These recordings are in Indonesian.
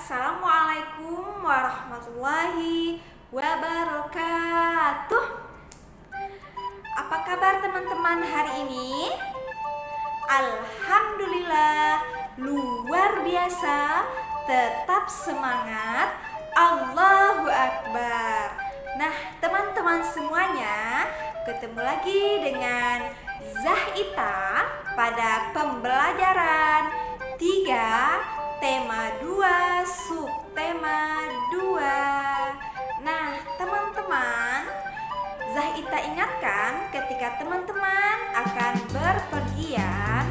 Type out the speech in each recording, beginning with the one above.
Assalamualaikum warahmatullahi wabarakatuh. Apa kabar teman-teman hari ini? Alhamdulillah, luar biasa. Tetap semangat. Allahu Akbar. Nah, teman-teman semuanya, ketemu lagi dengan Zahita pada pembelajaran 3 tema 2 subtema 2. Nah, teman-teman, Zahita ingatkan ketika teman-teman akan berpergian,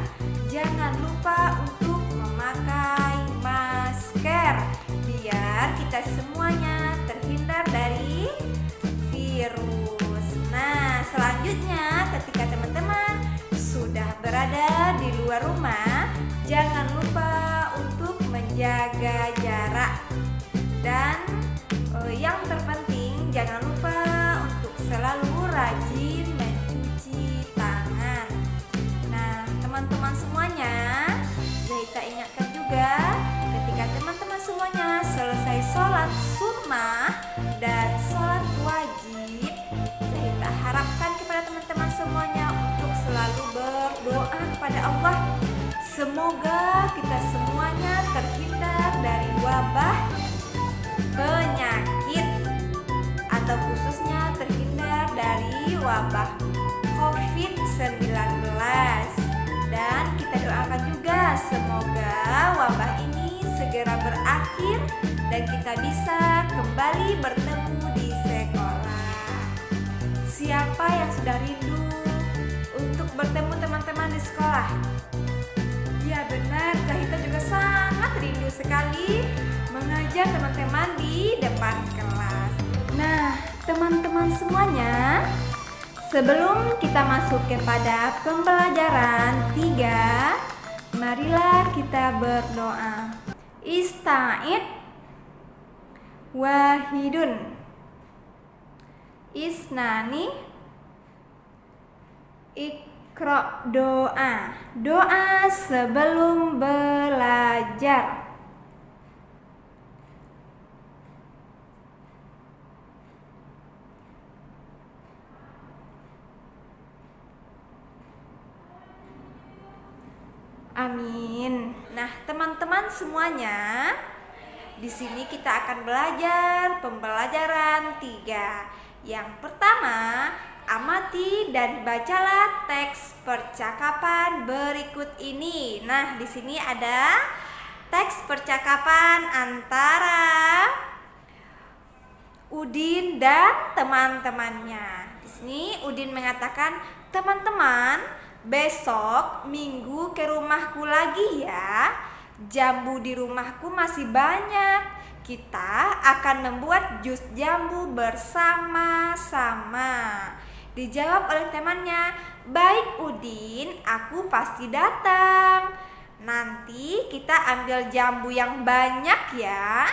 jangan lupa untuk memakai masker biar kita semuanya terhindar dari virus. Nah, selanjutnya ketika teman-teman sudah berada di luar rumah, jangan lupa untuk menjaga jarak. Dan yang terpenting, jangan lupa untuk selalu rajin mencuci tangan. Nah, teman-teman semuanya, Zahita ingatkan juga ketika teman-teman semuanya selesai sholat sunnah dan sholat wajib, Zahita harapkan kepada teman-teman semuanya untuk selalu berdoa kepada Allah. Semoga kita semuanya terhindar dari wabah penyakit, atau khususnya terhindar dari wabah COVID-19. Dan kita doakan juga semoga wabah ini segera berakhir dan kita bisa kembali bertemu di sekolah. Siapa yang sudah rindu untuk bertemu teman-teman di sekolah? Ya benar, Zahita juga sangat rindu sekali mengajar teman-teman di depan kelas. Nah, teman-teman semuanya, sebelum kita masuk kepada pembelajaran 3, marilah kita berdoa. Ista'id wahidun isnani Iqra, doa sebelum belajar. Amin. Nah, teman-teman semuanya, di sini kita akan belajar pembelajaran 3. Yang pertama, amati dan bacalah teks percakapan berikut ini. Nah, di sini ada teks percakapan antara Udin dan teman-temannya. Di sini Udin mengatakan, "Teman-teman, besok Minggu ke rumahku lagi ya. Jambu di rumahku masih banyak. Kita akan membuat jus jambu bersama-sama." Dijawab oleh temannya, "Baik Udin, aku pasti datang. Nanti kita ambil jambu yang banyak ya."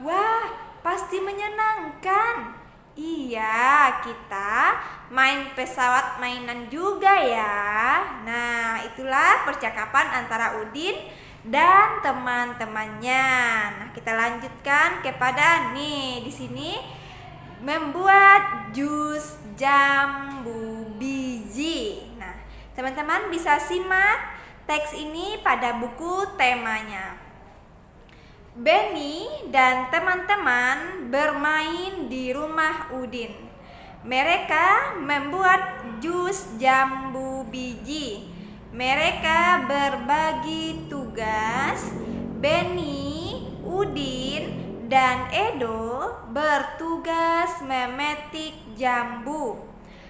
Wah, pasti menyenangkan. Iya, kita main pesawat mainan juga ya. Nah, itulah percakapan antara Udin dan teman-temannya. Nah, kita lanjutkan kepada nih di sini membuat jus jambu biji. Nah, teman-teman bisa simak teks ini pada buku temanya. Benny dan teman-teman bermain di rumah Udin. Mereka membuat jus jambu biji. Mereka berbagi tugas. Benny, Udin, dan Edo bertugas memetik jambu.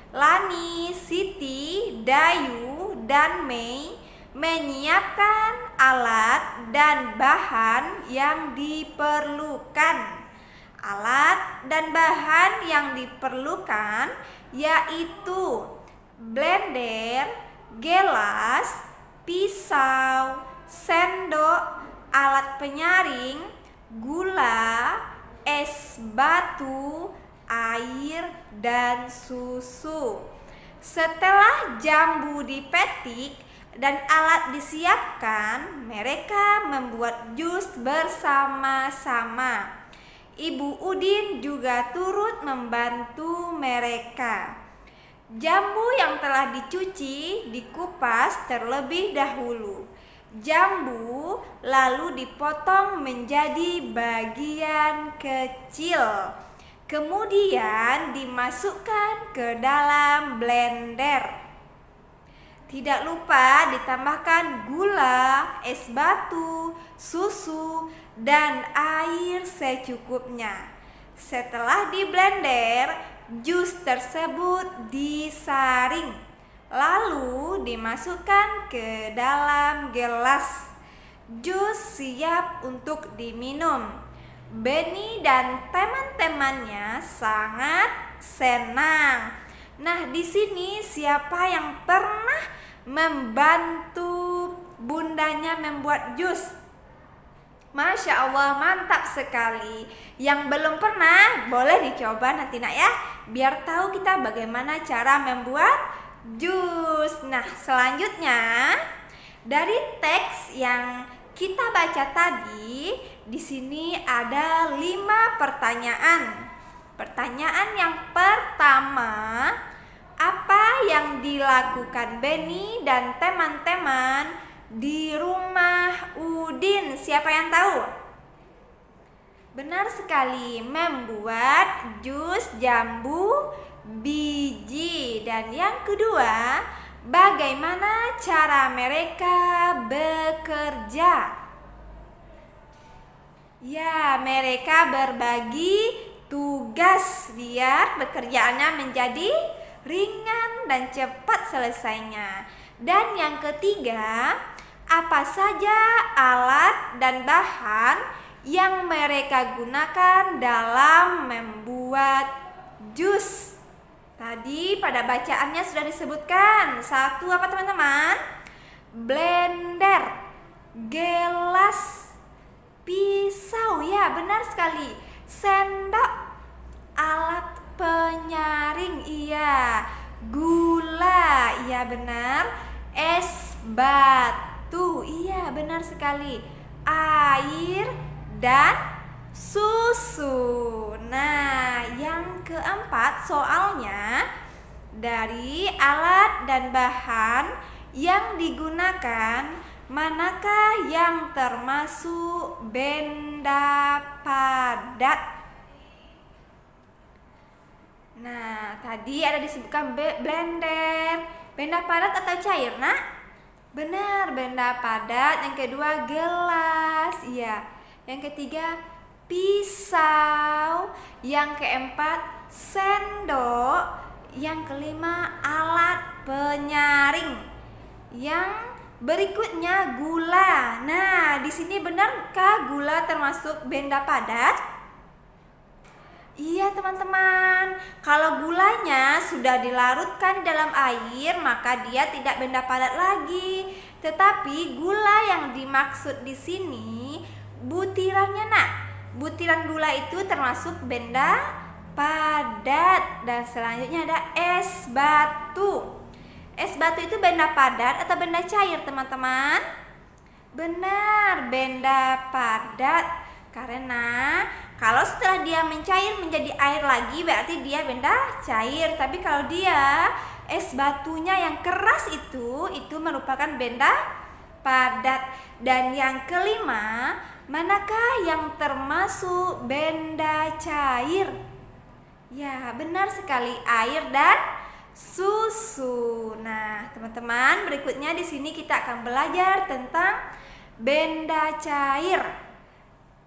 Lani, Siti, Dayu, dan Mei menyiapkan alat dan bahan yang diperlukan. Alat dan bahan yang diperlukan yaitu blender, gelas, pisau, sendok, alat penyaring, gula, es batu, air, dan susu. Setelah jambu dipetik, dan alat disiapkan, mereka membuat jus bersama-sama. Ibu Udin juga turut membantu mereka. Jambu yang telah dicuci dikupas terlebih dahulu. Jambu lalu dipotong menjadi bagian kecil. Kemudian dimasukkan ke dalam blender. Tidak lupa ditambahkan gula, es batu, susu, dan air secukupnya. Setelah di blender, jus tersebut disaring, lalu dimasukkan ke dalam gelas. Jus siap untuk diminum. Benny dan teman-temannya sangat senang. Nah, di sini siapa yang pernah membantu bundanya membuat jus? Masya Allah, mantap sekali. Yang belum pernah boleh dicoba nanti nak ya, biar tahu kita bagaimana cara membuat jus. Nah, selanjutnya dari teks yang kita baca tadi, di sini ada 5 pertanyaan. Pertanyaan yang pertama, apa yang dilakukan Benny dan teman-teman di rumah Udin? Siapa yang tahu? Benar sekali, membuat jus jambu biji. Dan yang kedua, bagaimana cara mereka bekerja? Ya, mereka berbagi tugas biar pekerjaannya menjadi ringan dan cepat selesainya. Dan yang ketiga, apa saja alat dan bahan yang mereka gunakan dalam membuat jus? Tadi pada bacaannya sudah disebutkan. 1 apa teman-teman? Blender, gelas, pisau, ya benar sekali. Sendok, alat penyaring, iya. Gula, iya benar. Es batu, iya benar sekali. Air dan susu. Nah, yang keempat soalnya, dari alat dan bahan yang digunakan, manakah yang termasuk benda padat? Nah, tadi ada disebutkan blender. Benda padat atau cair, nak? Benar, benda padat. Yang kedua, gelas. Iya. Yang ketiga, pisau. Yang keempat, sendok. Yang kelima, alat penyaring. Yang berikutnya, gula. Nah, di sini benarkah gula termasuk benda padat? Iya teman-teman, kalau gulanya sudah dilarutkan di dalam air, maka dia tidak benda padat lagi. Tetapi gula yang dimaksud di sini butirannya, nak. Butiran gula itu termasuk benda padat. Dan selanjutnya ada es batu. Es batu itu benda padat atau benda cair, teman-teman? Benar, benda padat. Karena kalau setelah dia mencair menjadi air lagi, berarti dia benda cair. Tapi kalau dia es batunya yang keras itu merupakan benda padat. Dan yang kelima, manakah yang termasuk benda cair? Ya, benar sekali, air dan susu. Nah, teman-teman, berikutnya di sini kita akan belajar tentang benda cair.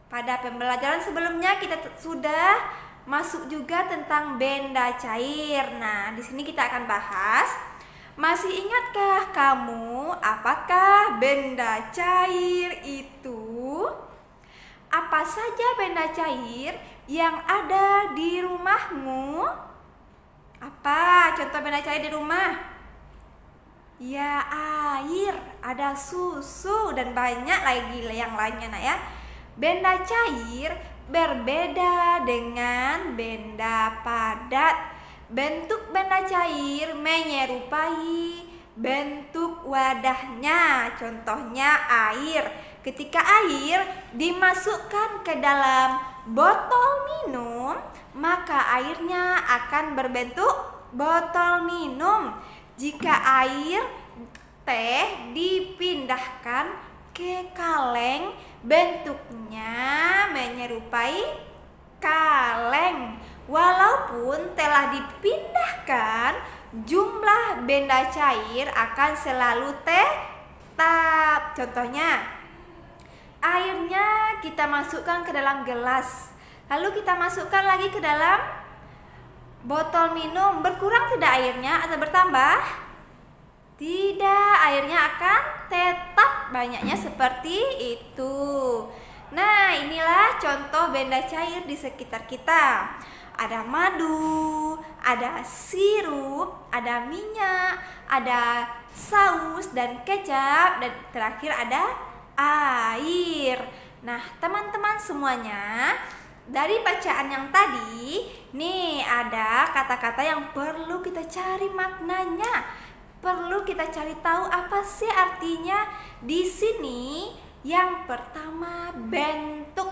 Pada pembelajaran sebelumnya kita sudah masuk juga tentang benda cair. Nah, di sini kita akan bahas. Masih ingatkah kamu apakah benda cair itu? Apa saja benda cair yang ada di rumahmu? Apa contoh benda cair di rumah? Ya, air, ada susu, dan banyak lagi yang lainnya, nak ya. Benda cair berbeda dengan benda padat. Bentuk benda cair menyerupai bentuk wadahnya. Contohnya air. Ketika air dimasukkan ke dalam botol minum, maka airnya akan berbentuk botol minum. Jika air teh dipindahkan ke kaleng, bentuknya menyerupai kaleng. Walaupun telah dipindahkan, jumlah benda cair akan selalu tetap. Contohnya, airnya kita masukkan ke dalam gelas, lalu kita masukkan lagi ke dalam botol minum. Berkurang tidak airnya atau bertambah? Tidak, airnya akan tetap banyaknya seperti itu. Nah, inilah contoh benda cair di sekitar kita. Ada madu, ada sirup, ada minyak, ada saus dan kecap, dan terakhir ada air. Nah, teman-teman semuanya, dari bacaan yang tadi, nih ada kata-kata yang perlu kita cari maknanya. Perlu kita cari tahu apa sih artinya di sini. Yang pertama, bentuk.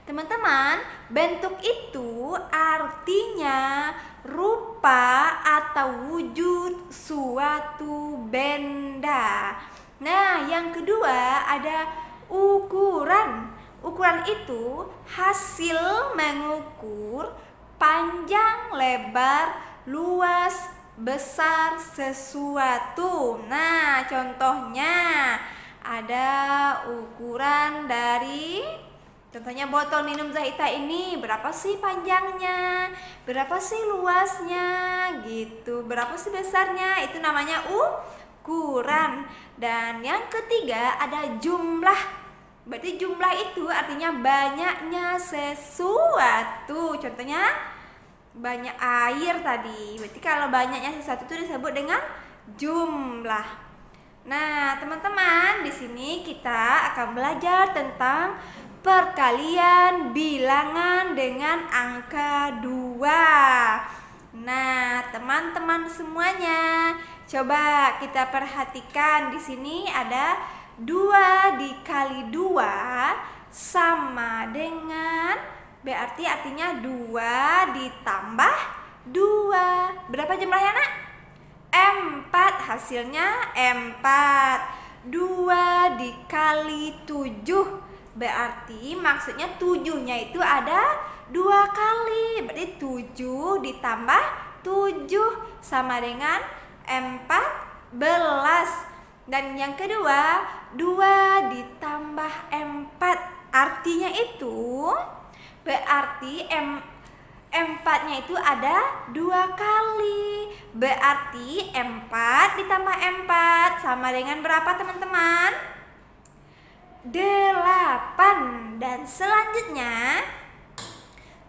Teman-teman, bentuk itu artinya rupa atau wujud suatu benda. Nah, yang kedua ada ukuran. Ukuran itu hasil mengukur panjang, lebar, luas, besar sesuatu. Nah, contohnya ada ukuran dari, contohnya botol minum Zahita ini berapa sih panjangnya, berapa sih luasnya, gitu, berapa sih besarnya, itu namanya ukuran. Dan yang ketiga ada jumlah. Berarti jumlah itu artinya banyaknya sesuatu. Contohnya banyak air tadi. Berarti kalau banyaknya sesuatu itu disebut dengan jumlah. Nah, teman-teman, di sini kita akan belajar tentang perkalian bilangan dengan angka 2. Nah, teman-teman semuanya, coba kita perhatikan di sini ada 2 dikali 2 sama dengan, berarti artinya 2 ditambah 2. Berapa jumlahnya, Nak? 4, hasilnya 4. 2 dikali 7, berarti maksudnya 7-nya itu ada 2 kali. Berarti 7 ditambah 7 sama dengan 14. Dan yang kedua, 2 ditambah 4, artinya itu berarti 4-nya itu ada 2 kali. Berarti 4 ditambah 4 sama dengan berapa, teman-teman? 8. Dan selanjutnya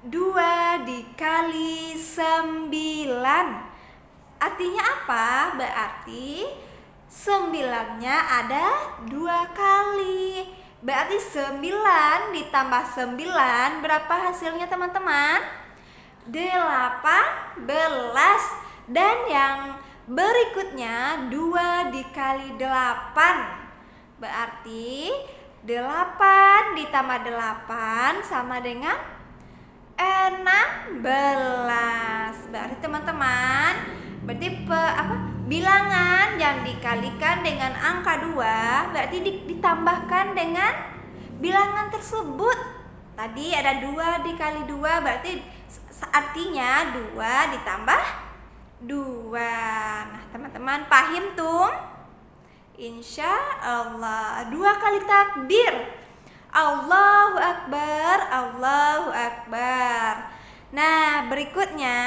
2 dikali 9. Artinya apa? Berarti 9-nya ada 2 kali. Berarti 9 ditambah 9 berapa hasilnya, teman-teman? 18. Dan yang berikutnya 2 dikali 8. Berarti 8 ditambah 8 sama dengan 16. Berarti teman-teman, bilangan yang dikalikan dengan angka 2 berarti ditambahkan dengan bilangan tersebut. Tadi ada 2 dikali 2, berarti artinya 2 ditambah 2. Nah, teman-teman paham tuh? Insya Allah. 2 kali takbir. Allahu Akbar, Allahu Akbar. Nah, berikutnya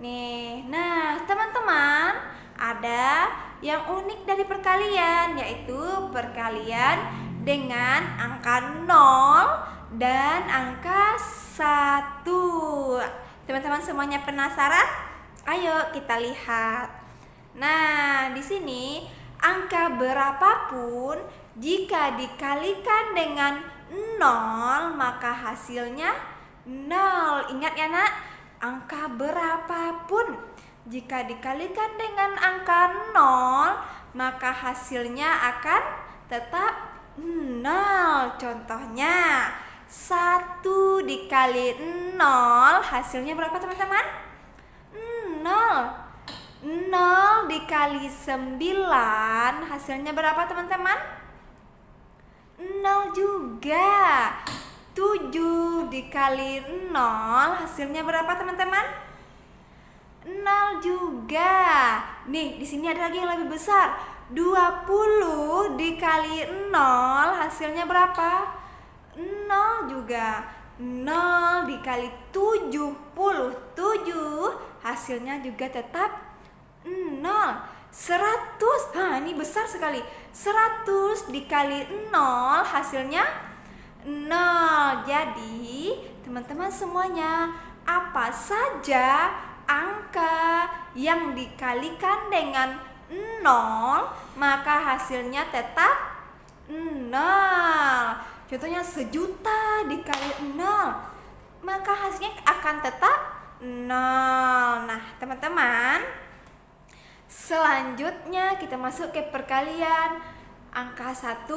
nih. Nah, teman-teman, ada yang unik dari perkalian, yaitu perkalian dengan angka 0 dan angka 1. Teman-teman semuanya penasaran? Ayo kita lihat. Nah, di sini angka berapapun jika dikalikan dengan 0 maka hasilnya 0. Ingat ya, Nak, angka berapapun Jika dikalikan dengan angka 0, maka hasilnya akan tetap 0. Contohnya 1 dikali 0 hasilnya berapa teman-teman? 0. 0 dikali 9 hasilnya berapa teman-teman? 0 juga. 7 dikali 0 hasilnya berapa teman-teman? 0 juga. Nih, di sini ada lagi yang lebih besar. 20 dikali 0 hasilnya berapa? 0 juga. 0 dikali 77 hasilnya juga tetap 0. 100. Ini besar sekali. 100 dikali 0 hasilnya 0. Jadi, teman-teman semuanya, apa saja angka yang dikalikan dengan 0 maka hasilnya tetap 0. Contohnya 1.000.000 dikali 0 maka hasilnya akan tetap 0. Nah teman-teman, selanjutnya kita masuk ke perkalian angka 1.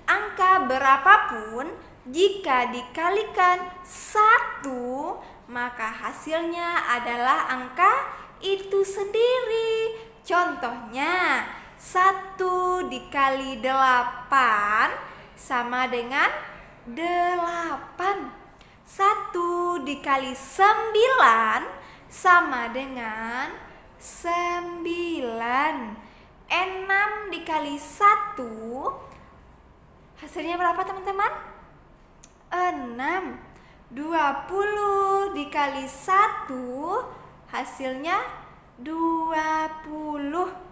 Angka berapapun jika dikalikan 1 maka hasilnya adalah angka itu sendiri. Contohnya 1 dikali 8 sama dengan 8. 1 dikali 9 sama dengan 9. 6 dikali 1 hasilnya berapa teman-teman? 6. 20 dikali 1 hasilnya 20.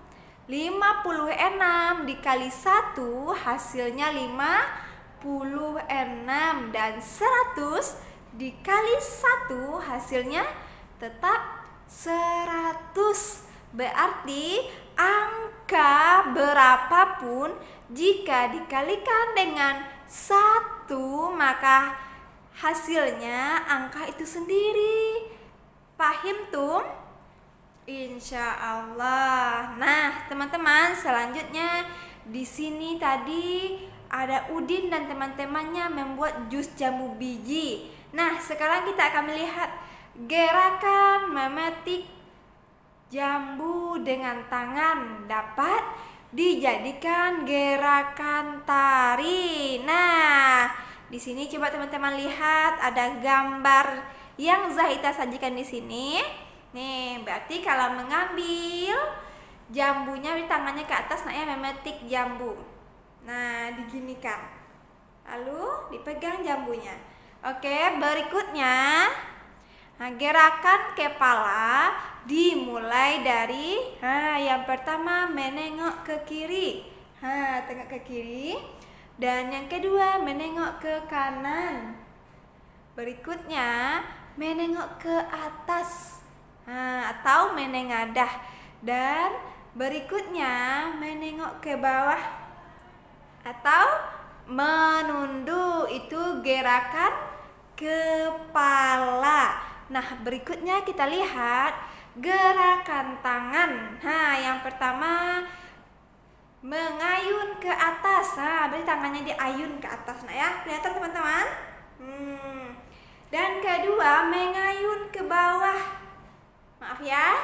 56 dikali 1 hasilnya 56. Dan 100 dikali 1 hasilnya tetap 100. Berarti angka berapapun jika dikalikan dengan 1 maka hasilnya angka itu sendiri. Paham tuh? Insya Allah. Nah, teman-teman, selanjutnya di sini tadi ada Udin dan teman-temannya membuat jus jambu biji. Nah, sekarang kita akan melihat gerakan memetik jambu dengan tangan dapat dijadikan gerakan tari. Nah, di sini coba teman-teman lihat ada gambar yang Zahita sajikan di sini. Nih, berarti kalau mengambil jambunya di tangannya ke atas, nah ya memetik jambu. Nah, diginikan. Lalu dipegang jambunya. Oke, berikutnya gerakan kepala dimulai dari yang pertama menengok ke kiri. Tengok ke kiri. Dan yang kedua menengok ke kanan. Berikutnya menengok ke atas. Atau menengadah. Dan berikutnya menengok ke bawah atau menunduk. Itu gerakan kepala. Nah, berikutnya kita lihat gerakan tangan. Yang pertama mengayun ke atas. Berarti tangannya diayun ke atas. Nah ya, kelihatan teman-teman? Dan kedua mengayun ke bawah. Maaf ya,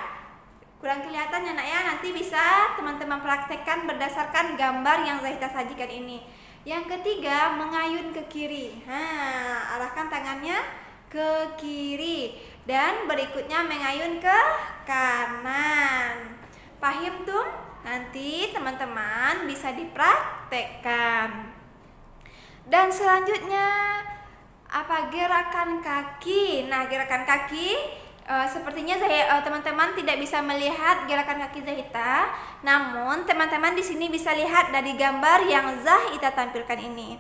kurang kelihatan ya nak ya. Nanti bisa teman-teman praktekkan berdasarkan gambar yang Zahita sajikan ini. Yang ketiga mengayun ke kiri. Arahkan tangannya ke kiri. Dan berikutnya mengayun ke kanan. Paham tuh? Nanti teman-teman bisa dipraktekkan. Dan selanjutnya apa? Gerakan kaki. Nah, gerakan kaki sepertinya teman-teman tidak bisa melihat gerakan kaki Zahita. Namun teman-teman di sini bisa lihat dari gambar yang Zahita tampilkan ini.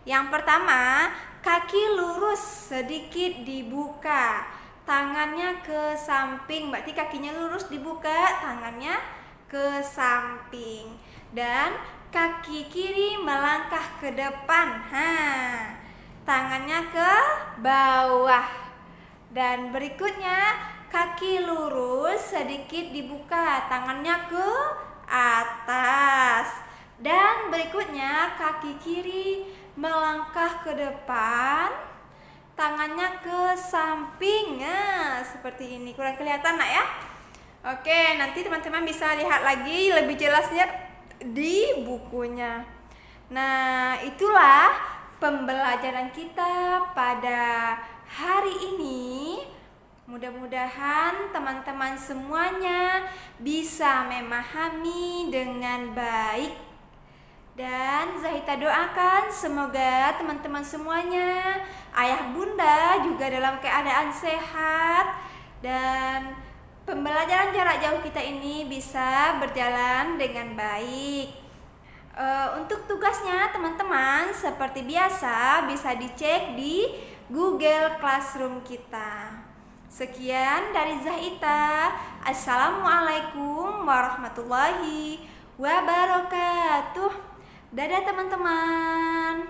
Yang pertama, kaki lurus sedikit dibuka, tangannya ke samping. Berarti kakinya lurus dibuka, tangannya ke samping. Dan kaki kiri melangkah ke depan. Tangannya ke bawah. Dan berikutnya kaki lurus sedikit dibuka, tangannya ke atas. Dan berikutnya kaki kiri melangkah ke depan, tangannya ke samping. Nah, seperti ini. Kurang kelihatan nak ya? Oke, nanti teman-teman bisa lihat lagi lebih jelasnya di bukunya. Nah, itulah pembelajaran kita pada hari ini. Mudah-mudahan teman-teman semuanya bisa memahami dengan baik. Dan Zahita doakan semoga teman-teman semuanya, ayah bunda juga dalam keadaan sehat, dan pembelajaran jarak jauh kita ini bisa berjalan dengan baik. Untuk tugasnya teman-teman seperti biasa bisa dicek di Google Classroom kita. Sekian dari Zahita. Assalamualaikum warahmatullahi wabarakatuh. Dadah teman-teman.